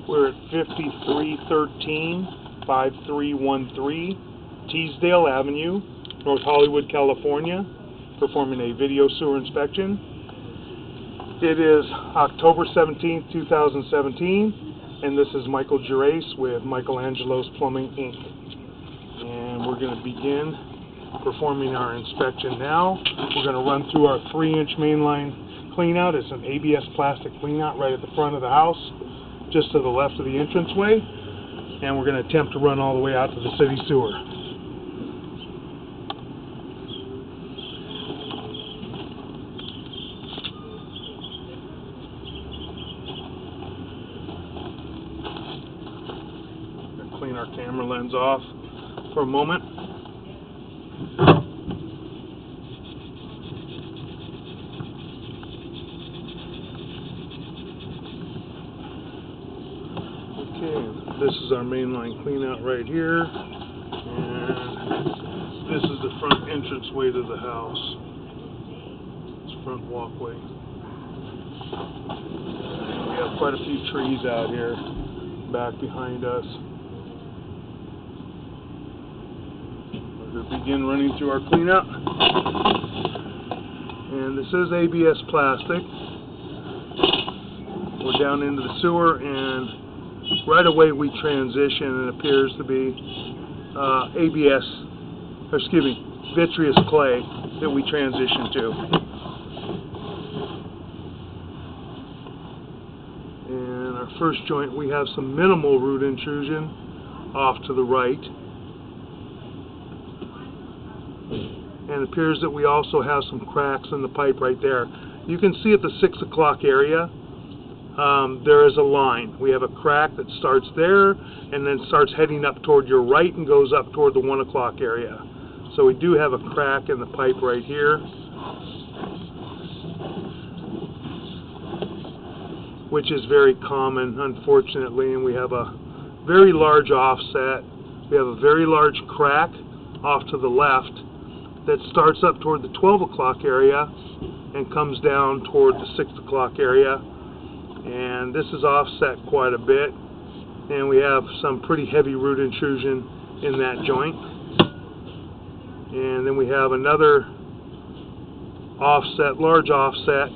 We're at 5313 5313 Teesdale Avenue, North Hollywood, California, performing a video sewer inspection. It is October 17th, 2017, and this is Michael Gerace with Michelangelo's Plumbing, Inc. And we're going to begin performing our inspection now. We're going to run through our 3-inch mainline cleanout. It's an ABS plastic cleanout right at the front of the house, just to the left of the entranceway, and we're going to attempt to run all the way out to the city sewer. Clean our camera lens off for a moment. Okay, this is our mainline cleanout right here, and this is the front entranceway to the house. It's front walkway. We have quite a few trees out here back behind us. We're going to begin running through our cleanout, and this is ABS plastic. We're down into the sewer, and right away we transition, and it appears to be vitreous clay that we transition to. And our first joint, we have some minimal root intrusion off to the right. And it appears that we also have some cracks in the pipe right there. You can see at the 6 o'clock area, there is a line. We have a crack that starts there and then starts heading up toward your right and goes up toward the 1 o'clock area. So we do have a crack in the pipe right here, which is very common, unfortunately, and we have a very large offset. We have a very large crack off to the left that starts up toward the 12 o'clock area and comes down toward the 6 o'clock area. And this is offset quite a bit, and we have some pretty heavy root intrusion in that joint. And then we have another offset, large offset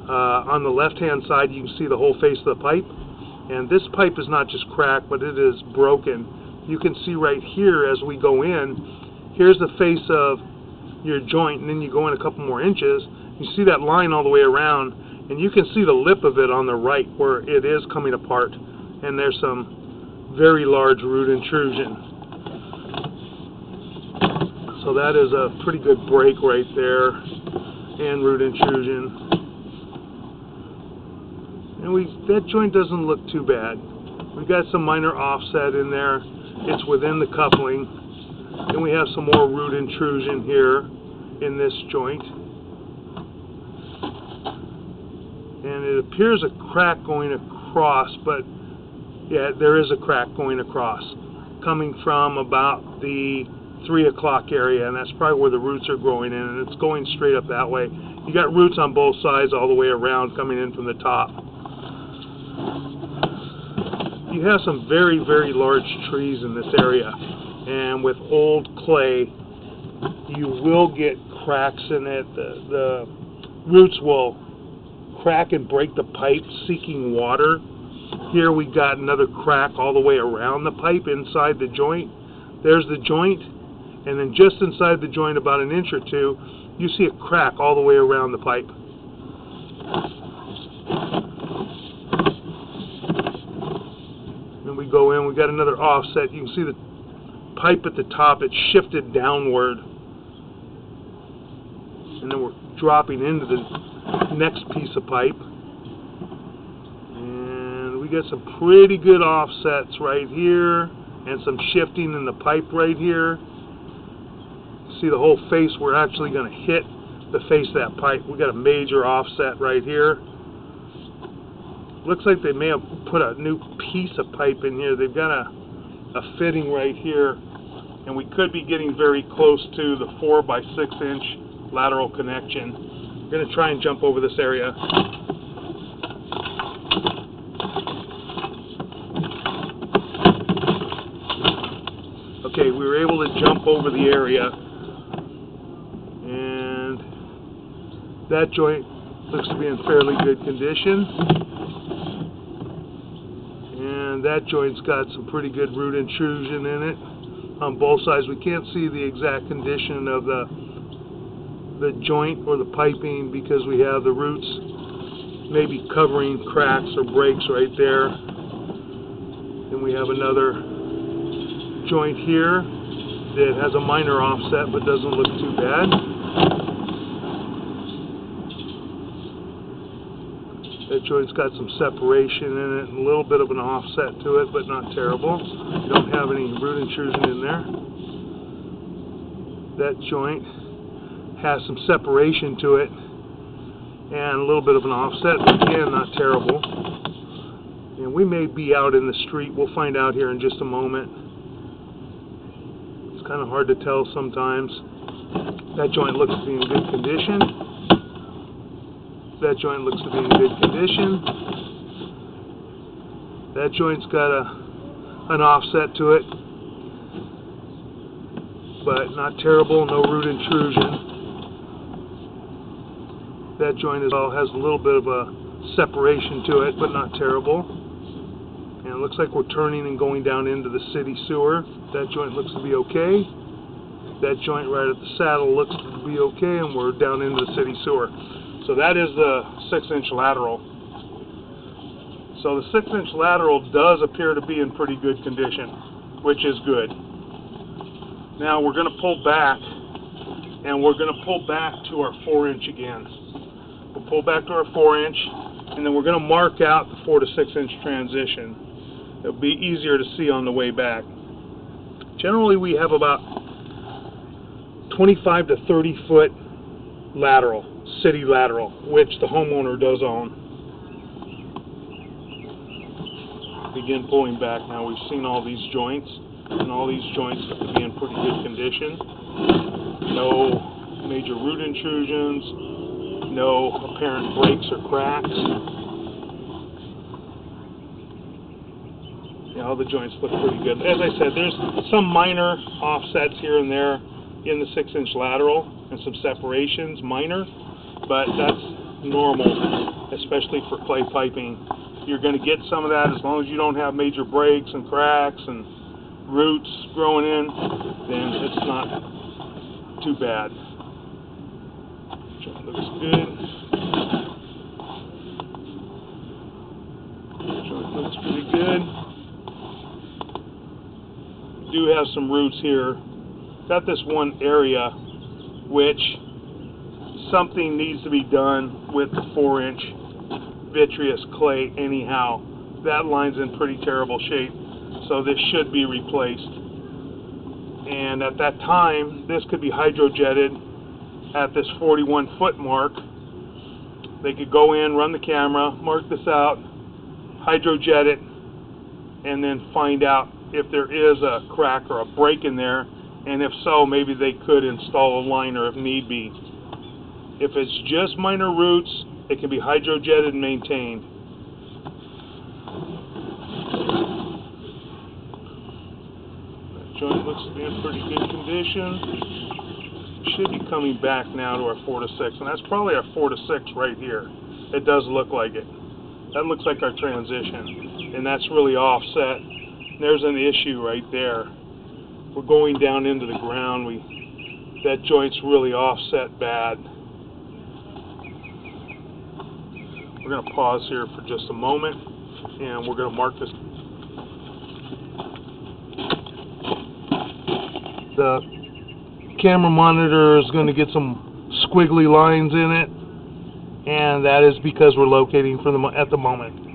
on the left hand side. You can see the whole face of the pipe, and this pipe is not just cracked, but it is broken. You can see right here as we go in, here's the face of your joint, and then you go in a couple more inches, you see that line all the way around, and you can see the lip of it on the right where it is coming apart, and there's some very large root intrusion. So that is a pretty good break right there, and root intrusion. And that joint doesn't look too bad. We've got some minor offset in there. It's within the coupling. And we have some more root intrusion here in this joint. And it appears a crack going across, but yeah, there is a crack going across, coming from about the 3 o'clock area, and that's probably where the roots are growing in, and it's going straight up that way. You got roots on both sides all the way around coming in from the top. You have some very, very large trees in this area, and with old clay, you will get cracks in it. The roots will crack and break the pipe seeking water. Here we got another crack all the way around the pipe inside the joint. There's the joint, and then just inside the joint about an inch or two, you see a crack all the way around the pipe. And we go in, we got another offset. You can see the pipe at the top, it's shifted downward, and then we're dropping into the next piece of pipe, and we got some pretty good offsets right here and some shifting in the pipe right here. See the whole face, we're actually going to hit the face of that pipe. We got a major offset right here. Looks like they may have put a new piece of pipe in here. They've got a fitting right here, and we could be getting very close to the 4 by 6 inch lateral connection. We're going to try and jump over this area. Okay, we were able to jump over the area, and that joint looks to be in fairly good condition, and that joint's got some pretty good root intrusion in it on both sides. We can't see the exact condition of the joint or the piping because we have the roots maybe covering cracks or breaks right there. And we have another joint here that has a minor offset but doesn't look too bad. That joint's got some separation in it and a little bit of an offset to it, but not terrible. You don't have any root intrusion in there. That joint has some separation to it and a little bit of an offset, but again, not terrible. And we may be out in the street. We'll find out here in just a moment. It's kind of hard to tell sometimes. That joint looks to be in good condition. That joint looks to be in good condition. That joint's got an offset to it, but not terrible, no root intrusion. That joint has a little bit of a separation to it, but not terrible. And it looks like we're turning and going down into the city sewer. That joint looks to be okay. That joint right at the saddle looks to be okay, and we're down into the city sewer. So that is the 6-inch lateral. So the 6-inch lateral does appear to be in pretty good condition, which is good. Now we're going to pull back, and we're going to pull back to our 4-inch again. We'll pull back to our 4-inch, and then we're going to mark out the 4 to 6-inch transition. It'll be easier to see on the way back. Generally, we have about 25 to 30 foot lateral, city lateral, which the homeowner does own. Begin pulling back now. We've seen all these joints, and all these joints have to be in pretty good condition. No major root intrusions, no apparent breaks or cracks. Yeah, all the joints look pretty good. As I said, there's some minor offsets here and there in the 6-inch lateral and some separations, minor, but that's normal, especially for clay piping. You're going to get some of that as long as you don't have major breaks and cracks and roots growing in, then it's not too bad. Joint looks good. Joint looks pretty good. We do have some roots here. Got this one area which something needs to be done with the 4-inch vitreous clay anyhow. That line's in pretty terrible shape, so this should be replaced. And at that time, this could be hydrojetted at this 41-foot mark. They could go in, run the camera, mark this out, hydrojet it, and then find out if there is a crack or a break in there, and if so, maybe they could install a liner if need be. If it's just minor roots, it can be hydrojetted and maintained. That joint looks to be in pretty good condition. Should be coming back now to our 4 to 6, and that's probably our 4 to 6 right here. It does look like it. That looks like our transition, and that's really offset. There's an issue right there. We're going down into the ground. That joint's really offset bad. We're going to pause here for just a moment, and we're going to mark this. The camera monitor is going to get some squiggly lines in it, and that is because we're locating at the moment.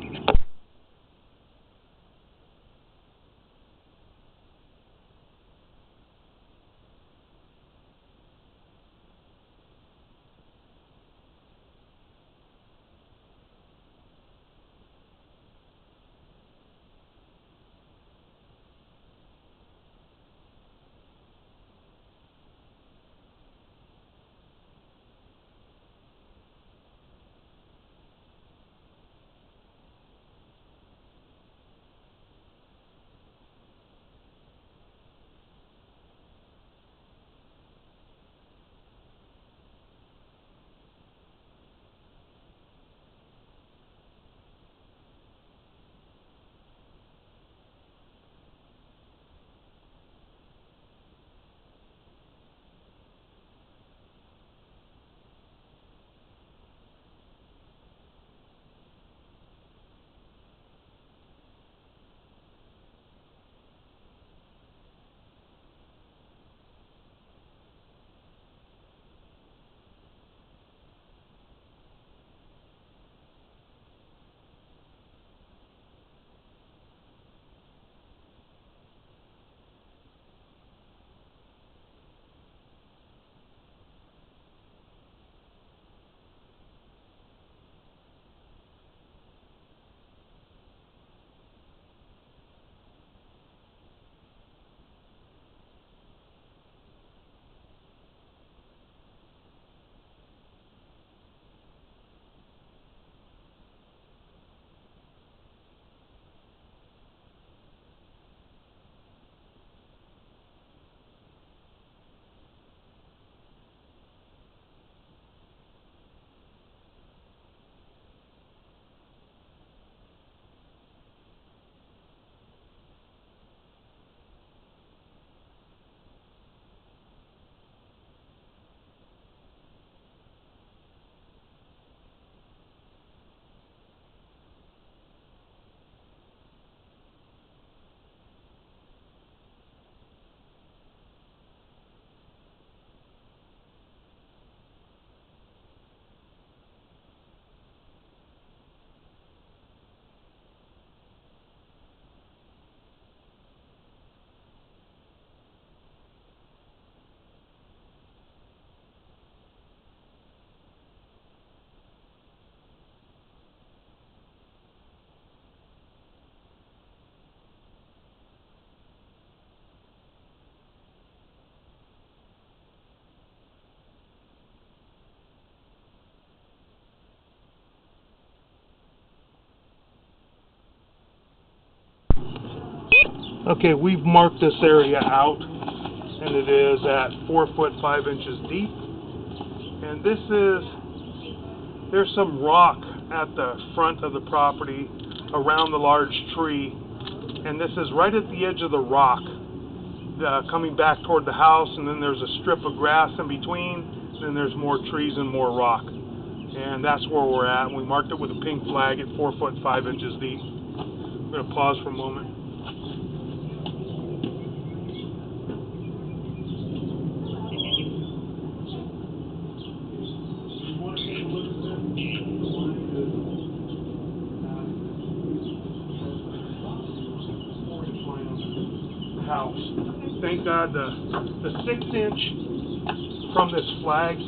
Okay, we've marked this area out, and it is at 4 foot 5 inches deep. And there's some rock at the front of the property around the large tree, and this is right at the edge of the rock, coming back toward the house, and then there's a strip of grass in between, then there's more trees and more rock. And that's where we're at. We marked it with a pink flag at 4 foot 5 inches deep. I'm going to pause for a moment. House. Thank God the 6-inch from this flag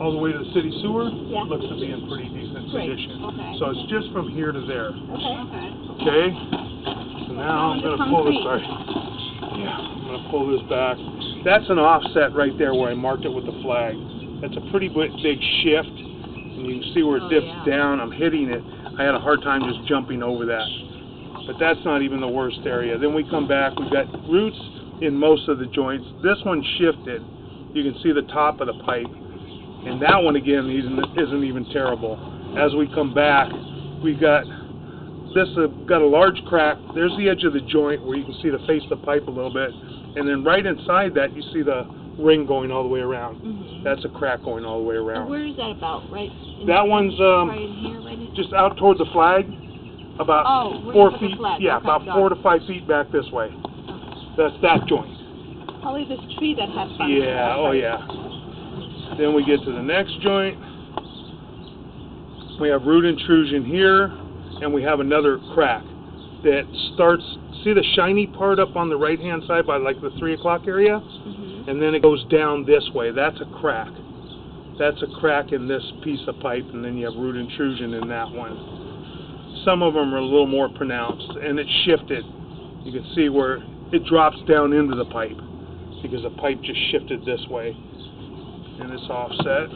all the way to the city sewer looks to be in pretty decent condition. Okay. So it's just from here to there. Okay. Okay? So now I'm going to pull this, sorry. Yeah, I'm going to pull this back. That's an offset right there where I marked it with the flag. That's a pretty big shift, and you can see where it dips down. I'm hitting it. I had a hard time just jumping over that. But that's not even the worst area. Then we come back, we've got roots in most of the joints. This one shifted. You can see the top of the pipe. And that one again isn't even terrible. As we come back, we've got this got a large crack. There's the edge of the joint where you can see the face of the pipe a little bit. And then right inside that you see the ring going all the way around. Mm-hmm. That's a crack going all the way around. And where is that about? Right? That one's right in here, right in just out toward the flag. About 4 feet, yeah, okay, about 4 to 5 feet back this way. That's that joint. Probably this tree that has fun. Yeah, oh yeah. Then we get to the next joint. We have root intrusion here, and we have another crack that starts, see the shiny part up on the right-hand side by like the 3 o'clock area? Mm-hmm. And then it goes down this way. That's a crack. That's a crack in this piece of pipe, and then you have root intrusion in that one. Some of them are a little more pronounced, and it's shifted. You can see where it drops down into the pipe because the pipe just shifted this way, and it's offset.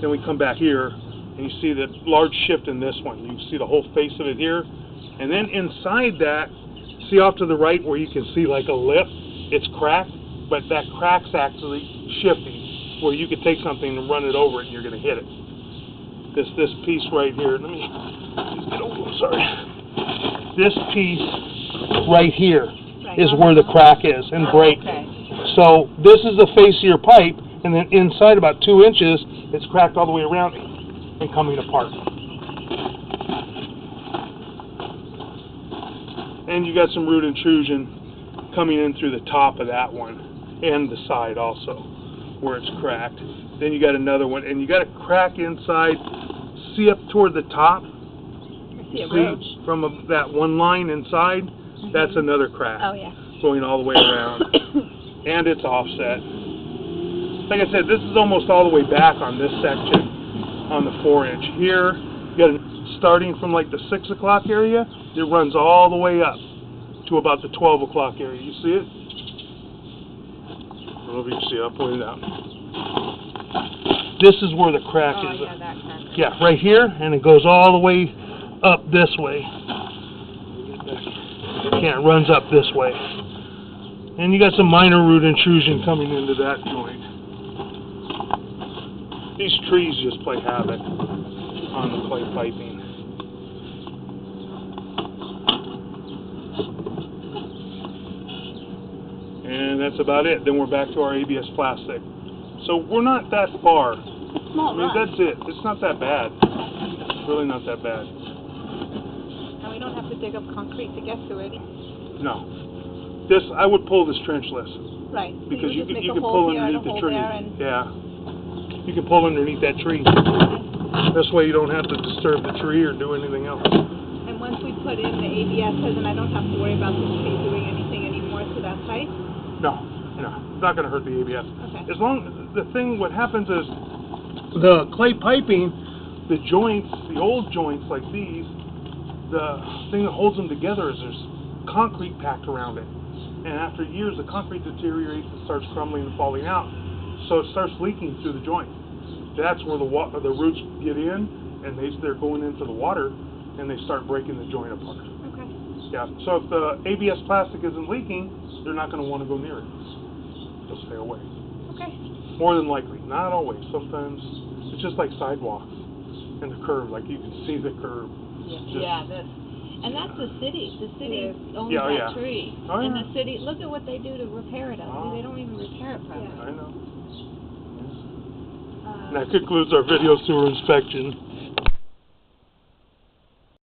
Then we come back here, and you see the large shift in this one. You can see the whole face of it here, and then inside that, see off to the right where you can see like a lip, it's cracked, but that crack's actually shifting, where you could take something and run it over it, and you're going to hit it. This piece right here, let me get over, sorry. This piece right here is where the crack is and break. Okay. So this is the face of your pipe, and then inside about 2 inches, it's cracked all the way around and coming apart. And you got some root intrusion coming in through the top of that one and the side also, where it's cracked. Then you got another one, and you got a crack inside. See up toward the top? See from that one line inside? Mm-hmm. That's another crack. Oh, yeah. Going all the way around. And it's offset. Like I said, this is almost all the way back on this section on the 4-inch. Here, you got starting from like the 6 o'clock area, it runs all the way up to about the 12 o'clock area. You see it? I don't know if you can see it. I'll point it out. This is where the crack is. Yeah, that crack. Yeah, right here, and it goes all the way up this way. Yeah, it runs up this way. And you got some minor root intrusion coming into that joint. These trees just play havoc on the clay piping. And that's about it. Then we're back to our ABS plastic. So we're not that far. I mean, that's it. It's not that bad. It's really not that bad. And we don't have to dig up concrete to get to it. No. I would pull this trenchless. Right. Because so you can pull underneath the tree. Yeah. You can pull underneath that tree. This way you don't have to disturb the tree or do anything else. And once we put in the ABS, then I don't have to worry about the tree doing anything anymore to that pipe? No. It's not going to hurt the ABS. Okay. As long what happens is the clay piping, the joints, the old joints like these, the thing that holds them together is there's concrete packed around it. And after years, the concrete deteriorates and starts crumbling and falling out. So it starts leaking through the joint. That's where the roots get in, and they're going into the water, and they start breaking the joint apart. Okay. Yeah. So if the ABS plastic isn't leaking, they're not going to want to go near it. They'll stay away. Okay. More than likely. Not always. Sometimes it's just like sidewalks and the curb. Like you can see the curb. Yeah, and that's the city. The city owns that tree. Oh, and yeah. the city, look at what they do to repair it. They don't even repair it properly. I know. And that concludes our video sewer inspection.